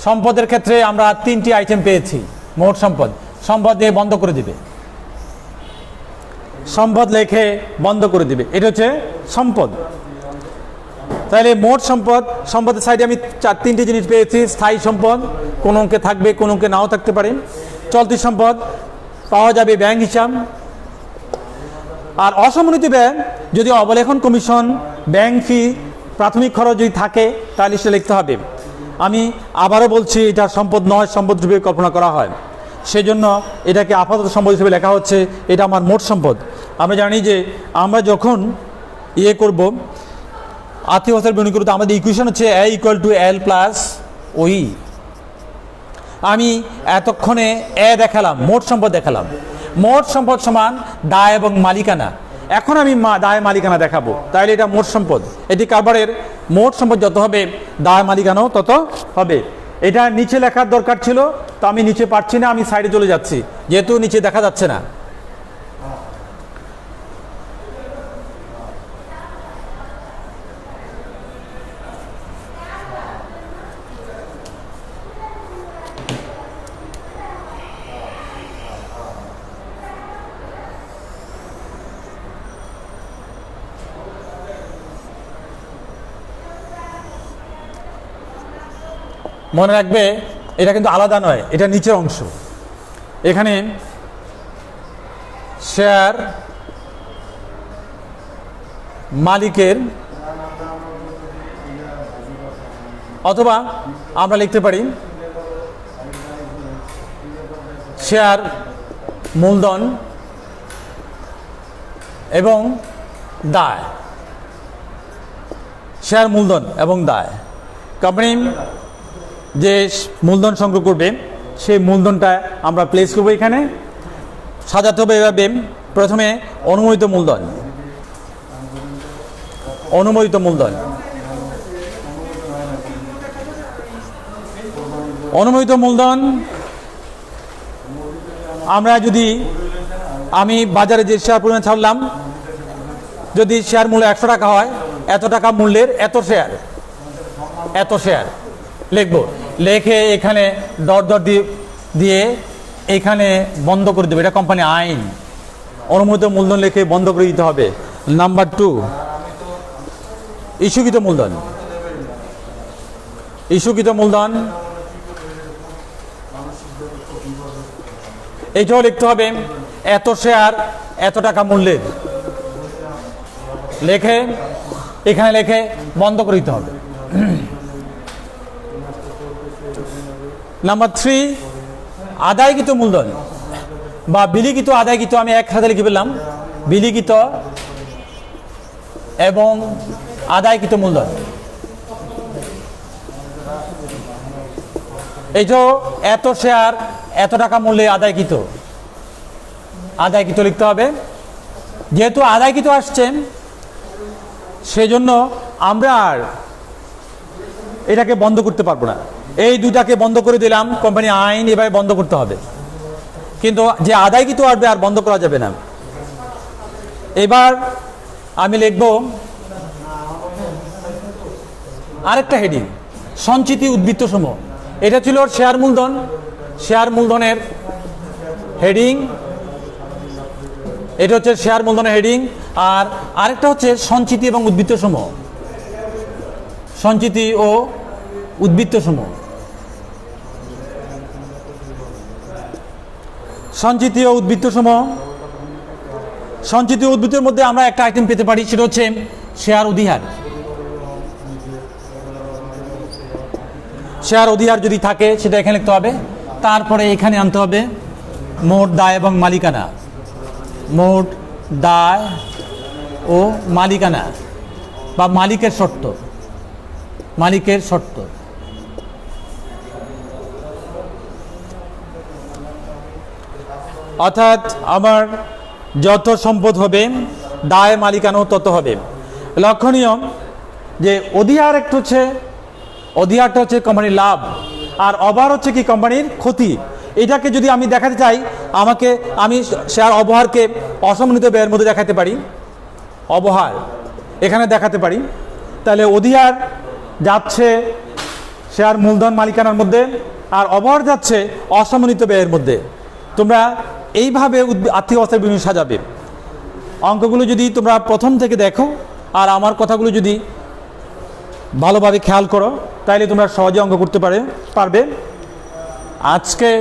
Speaker 1: সম্পদের ক্ষেত্রে আমরা 3টি আইটেম পেয়েছি। মোট সম্পদ, সম্পদ দিয়ে বন্ধ করে দিবে, সম্পদ লেখে বন্ধ করে দিবে, এটা হচ্ছে সম্পদ। তাহলে মোট সম্পদ, সম্পদের সাইডে আমি 3টি জিনিস পেয়েছি। স্থায়ী সম্পদ কোন অঙ্কে থাকবে, কোন অঙ্কে নাও থাকতে পারে। চলতি সম্পদ পাওয়া যাবে ব্যাংক হিসাব। আর অসমন্বিত ব্যয় যদি অবলেখন কমিশন, ব্যাংক ফি, প্রাথমিক খরচ যদি থাকে, তাহলে সেটা লিখতে হবে। আমি আবারও বলছি, এটা সম্পদ নয়, সম্পদ রূপে কল্পনা করা হয়, সেজন্য এটাকে আপাতত সম্পদ হিসেবে লেখা হচ্ছে। এটা আমার মোট সম্পদ। আমরা জানি যে আমরা যখন করব আর্থিক অবস্থার বিবরণী করতে, আমাদের ইকুয়েশন হচ্ছে A = L + OE। আমি এতক্ষণে দেখালাম, মোট সম্পদ দেখালাম। মোট সম্পদ সমান দায় এবং মালিকানা। এখন আমি দায় মালিকানা দেখাবো, তাহলে এটা মোট সম্পদ। এটি কারবারের মোট সম্পদ যত হবে, দায় মালিকানাও তত হবে। এটা নিচে লেখার দরকার ছিল, তো আমি নিচে পারছি না, আমি সাইডে চলে যাচ্ছি, যেহেতু নিচে দেখা যাচ্ছে না। মনে রাখবে, এটা কিন্তু আলাদা নয়, এটা নিচের অংশ। এখানে শেয়ার মালিকের, অথবা আমরা লিখতে পারি শেয়ার মূলধন এবং দায়, শেয়ার মূলধন এবং দায়। কোম্পানি যে মূলধন সংগ্রহ করবে সেই মূলধনটা আমরা প্লেস করবো এখানে, সাজাতে হবে এভাবে। প্রথমে অনুমোদিত মূলধন, অনুমোদিত মূলধন, অনুমোদিত মূলধন আমরা যদি আমি বাজারে যে শেয়ার পরিমাণ ছাড়লাম, যদি শেয়ার মূল্য 100 টাকা হয়, এত টাকা মূল্যের এত শেয়ার, এত শেয়ার লিখব, লেখে এখানে দর দর দিয়ে এখানে বন্ধ করে দেবে। এটা কোম্পানি আইন, অনুমোদিত মূলধন লিখে বন্ধ করে দিতে হবে। নাম্বার 2, ইস্যুকৃত মূলধন, ইস্যুকৃত মূলধন এইটাও লিখতে হবে, এত শেয়ার এত টাকা মূল্যের, লেখে এখানে লেখে বন্ধ করে দিতে হবে। নাম্বার 3, আদায়কৃত মূলধন বা বিলিখিত আদায়কৃত, আমি একসাথে লিখে ফেললাম, বিলিখিত এবং আদায়কৃত মূলধন। এইটাও এত শেয়ার এত টাকা মূল্যে আদায়কৃত, আদায়কৃত লিখতে হবে। যেহেতু আদায়কৃত আসছে সেজন্য আমরা আর এটাকে বন্ধ করতে পারবো না, এই দুটাকে বন্ধ করে দিলাম, কোম্পানি আইন এভাবে বন্ধ করতে হবে। কিন্তু যে আদায়কৃত আসবে আর বন্ধ করা যাবে না। এবার আমি লিখব আরেকটা হেডিং, সঞ্চিতি উদ্বৃত্ত সমূহ। এটা ছিল শেয়ার মূলধন, শেয়ার মূলধনের হেডিং, এটা হচ্ছে শেয়ার মূলধনের হেডিং। আর আরেকটা হচ্ছে সঞ্চিতি এবং উদ্বৃত্ত সমূহ, সঞ্চিতি ও উদ্বৃত্ত সমূহ। সঞ্চিতি ও উদ্বৃত্ত সমূহ, সঞ্চিতি ও উদ্বৃত্তের মধ্যে আমরা একটা আইটেম পেতে পারি, সেটা হচ্ছে শেয়ার অধিহার। শেয়ার অধিহার যদি থাকে সেটা এখানে লিখতে হবে। তারপরে এখানে আনতে হবে মোট দায় এবং মালিকানা, মোট দায় ও মালিকানা বা মালিকের শর্ত, মালিকের শর্ত। অর্থাৎ আমার যত সম্পদ হবে দায় মালিকানাও তত হবে। লক্ষণীয় যে অধিহার একটা হচ্ছে, অধিহারটা হচ্ছে কোম্পানির লাভ, আর অবহার হচ্ছে কি কোম্পানির ক্ষতি। এটাকে যদি আমি দেখাতে চাই, আমি শেয়ার অবহারকে অসমন্বিত ব্যয়ের মধ্যে দেখাতে পারি, অবহার এখানে দেখাতে পারি। তাহলে অধিহার যাচ্ছে শেয়ার মূলধন মালিকানার মধ্যে, আর অবহার যাচ্ছে অসমন্বিত ব্যয়ের মধ্যে। তোমরা এইভাবে আর্থিক অবস্থার বিবরণী সাজাবে। অঙ্কগুলো যদি তোমরা প্রথম থেকে দেখো আর আমার কথাগুলো যদি ভালোভাবে খেয়াল করো, তাইলে তোমরা সহজে অঙ্ক করতে পারবে। আজকে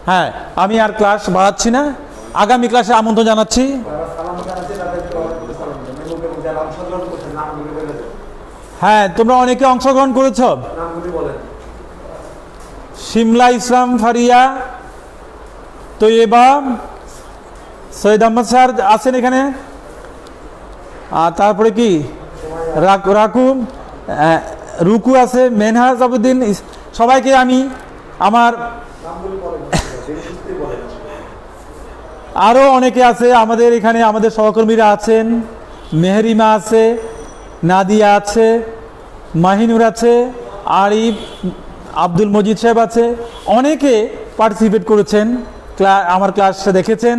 Speaker 1: হ্যাঁ, আমি আর ক্লাস বাড়াচ্ছি না, আগামী ক্লাসে আমন্ত্রণ জানাচ্ছি। হ্যাঁ, তোমরা অনেকে অংশগ্রহণ করেছ। শিমলা ইসলাম ফারিয়া, তৈয়বা, সৈয়দ আহমদ স্যার আছেন এখানে, আর তারপরে কি রাকুম, রুকু আছে, মেনহাজ আবুদ্দিন, সবাইকে আমি আমার, আরও অনেকে আছে আমাদের এখানে, আমাদের সহকর্মীরা আছেন, মেহরিমা আছে, নাদিয়া আছে, মাহিনুর আছে, আরিফ, আব্দুল মজিদ সাহেব আছে, অনেকে পার্টিসিপেট করেছেন, আমার ক্লাসটা দেখেছেন।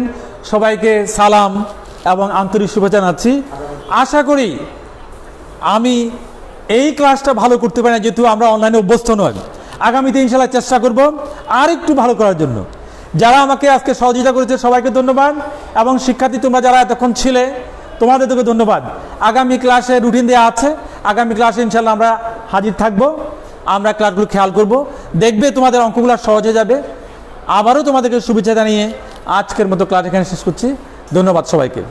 Speaker 1: সবাইকে সালাম এবং আন্তরিক শুভেচ্ছা জানাচ্ছি। আশা করি আমি এই ক্লাসটা ভালো করতে পারি না, যেহেতু আমরা অনলাইনে অভ্যস্ত নয়। আগামীতে ইনশাল্লাহ চেষ্টা করব আর একটু ভালো করার জন্য। যারা আমাকে আজকে সহযোগিতা করেছে সবাইকে ধন্যবাদ, এবং শিক্ষার্থী তোমরা যারা এতক্ষণ ছিলে তোমাদের তোকে ধন্যবাদ। আগামী ক্লাসে রুটিন দেওয়া আছে, আগামী ক্লাসে ইনশাল্লাহ আমরা হাজির থাকব, আমরা ক্লাসগুলো খেয়াল করব, দেখবে তোমাদের অঙ্কগুলো সহজ হয়ে যাবে। আবারও তোমাদেরকে শুভেচ্ছা জানিয়ে আজকের মতো ক্লাস এখানে শেষ করছি। ধন্যবাদ সবাইকে।